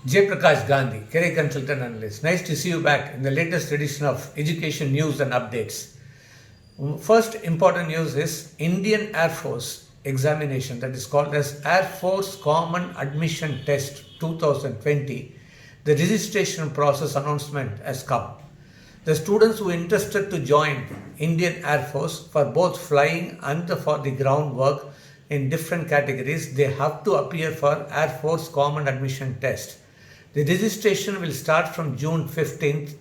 Jayaprakash Gandhi, career consultant analyst. Nice to see you back in the latest edition of Education News and Updates. First important news is Indian Air Force examination, that is called as Air Force Common Admission Test 2020. The registration process announcement has come. The students who are interested to join Indian Air Force for both flying and for the ground work in different categories, they have to appear for Air Force Common Admission Test. The registration will start from June 15th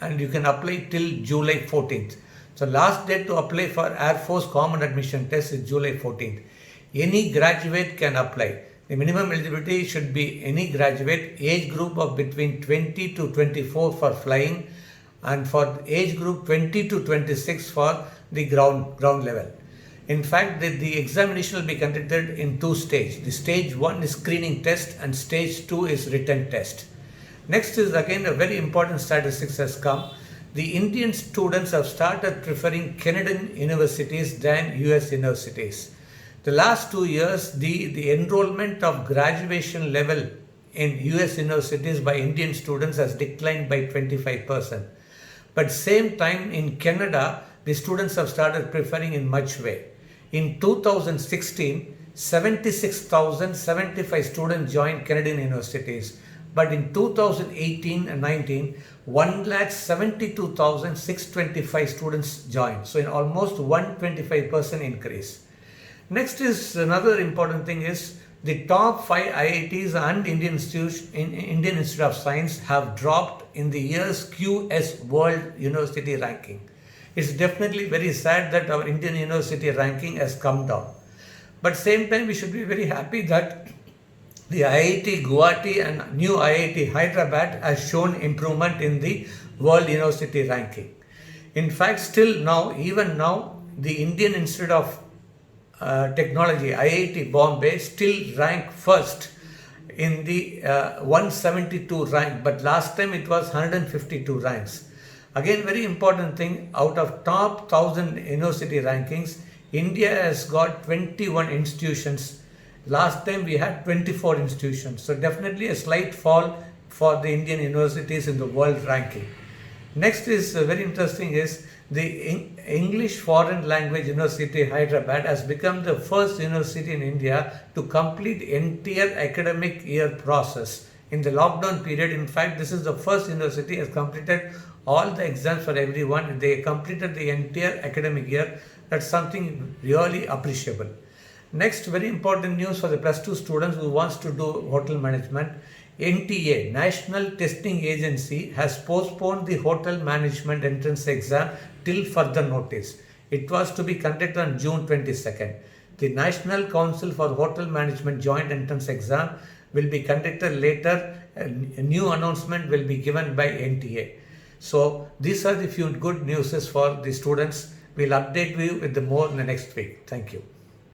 and you can apply till July 14th. So last date to apply for Air Force Common Admission Test is July 14th. Any graduate can apply. The minimum eligibility should be any graduate, age group of between 20 to 24 for flying, and for age group 20 to 26 for the ground level. In fact, the examination will be conducted in two stages. The stage 1 is screening test and stage 2 is written test. Next is again a very important statistics has come. The Indian students have started preferring Canadian universities than US universities. The last 2 years, the enrollment of graduation level in US universities by Indian students has declined by 25%. But same time in Canada, the students have started preferring in much way. In 2016, 76,075 students joined Canadian universities. But in 2018 and 19, 172,625 students joined. So in almost 125% increase. Next is another important thing is the top 5 IITs and Indian Institute of Science have dropped in the year's QS World University ranking. It's definitely very sad that our Indian university ranking has come down. But same time we should be very happy that the IIT Guwahati and new IIT Hyderabad has shown improvement in the World University ranking. In fact, even now, the Indian Institute of Technology, IIT Bombay, still rank first in the 172 rank, but last time it was 152 ranks. Again, very important thing, out of top 1000 university rankings, India has got 21 institutions. Last time we had 24 institutions. So definitely a slight fall for the Indian universities in the world ranking. Next is very interesting is the English Foreign Language University Hyderabad has become the first university in India to complete entire academic year process. In the lockdown period, in fact, this is the first university has completed all the exams for everyone. They completed the entire academic year. That's something really appreciable. Next, very important news for the plus 2 students who wants to do hotel management. NTA, National Testing Agency, has postponed the hotel management entrance exam till further notice. It was to be conducted on June 22nd. The National Council for Hotel Management Joint Entrance Exam will be conducted later. A new announcement will be given by NTA. So these are the few good news for the students. We'll update you with the more in the next week. Thank you.